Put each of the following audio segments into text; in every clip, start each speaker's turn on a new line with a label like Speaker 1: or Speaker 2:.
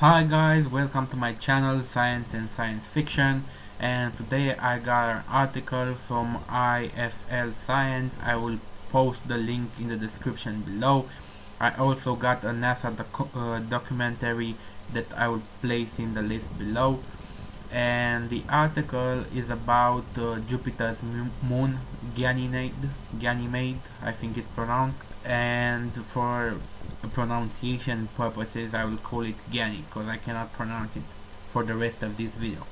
Speaker 1: Hi guys, welcome to my channel Science and Science Fiction, and today I got an article from IFL Science. I will post the link in the description below. I also got a NASA documentary that I will place in the list below, and the article is about Jupiter's moon Ganymede, I think it's pronounced, and for pronunciation purposes I will call it Gany because I cannot pronounce it for the rest of this video.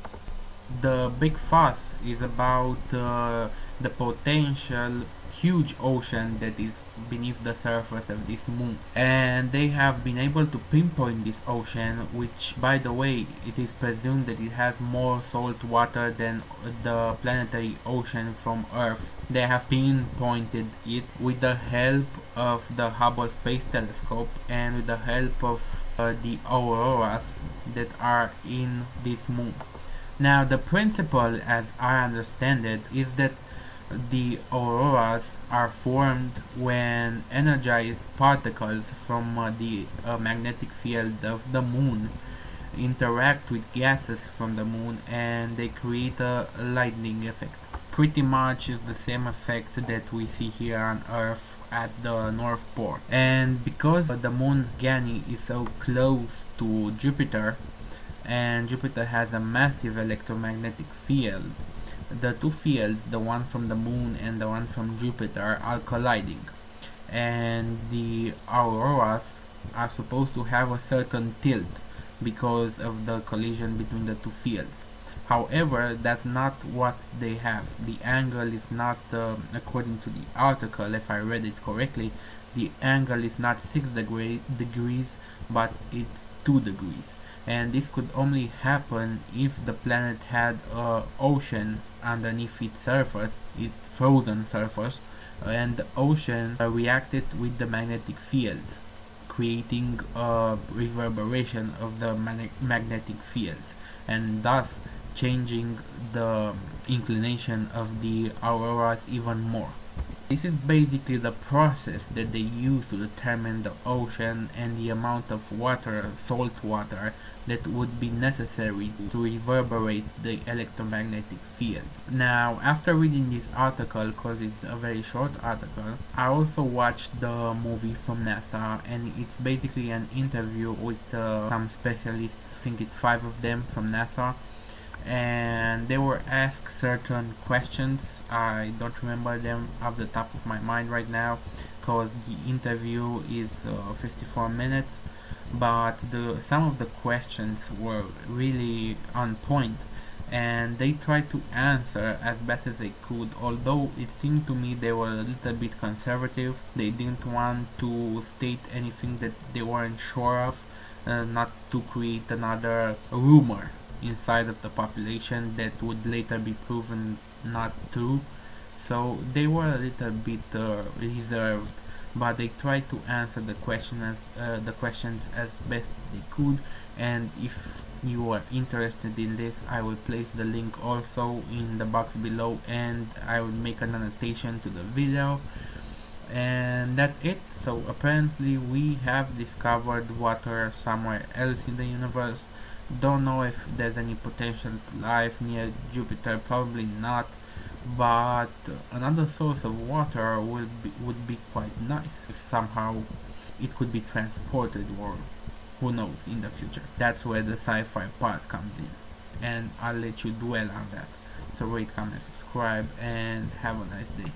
Speaker 1: The big fuss is about the potential huge ocean that is beneath the surface of this moon, and they have been able to pinpoint this ocean, which by the way it is presumed that it has more salt water than the planetary ocean from Earth. They have pinpointed it with the help of the Hubble Space Telescope and with the help of the auroras that are in this moon. Now, the principle, as I understand it, is that the auroras are formed when energized particles from the magnetic field of the moon interact with gases from the moon and they create a lightning effect. Pretty much is the same effect that we see here on Earth at the North Pole. And because the moon Gany is so close to Jupiter, and Jupiter has a massive electromagnetic field, the two fields, the one from the moon and the one from Jupiter, are colliding, and the auroras are supposed to have a certain tilt because of the collision between the two fields. However, that's not what they have. The angle is not, according to the article, if I read it correctly, the angle is not 6 degrees, but it's 2 degrees. And this could only happen if the planet had an ocean underneath its surface, its frozen surface, and the ocean reacted with the magnetic fields, creating a reverberation of the magnetic fields, and thus changing the inclination of the auroras even more. This is basically the process that they use to determine the ocean and the amount of water, salt water, that would be necessary to reverberate the electromagnetic fields. Now, after reading this article, because it's a very short article, I also watched the movie from NASA, and it's basically an interview with some specialists, I think it's 5 of them from NASA, and they were asked certain questions. I don't remember them off the top of my mind right now because the interview is 54 minutes, but some of the questions were really on point and they tried to answer as best as they could, although it seemed to me they were a little bit conservative. They didn't want to state anything that they weren't sure of, not to create another rumor inside of the population that would later be proven not true. So they were a little bit reserved, but they tried to answer the questions as best they could. And if you are interested in this, I will place the link also in the box below, and I will make an annotation to the video. And that's it. So apparently we have discovered water somewhere else in the universe. Don't know if there's any potential to life near Jupiter, probably not, but another source of water would be quite nice if somehow it could be transported, or who knows, in the future. That's where the sci-fi part comes in, and I'll let you dwell on that. So rate, comment, subscribe, and have a nice day.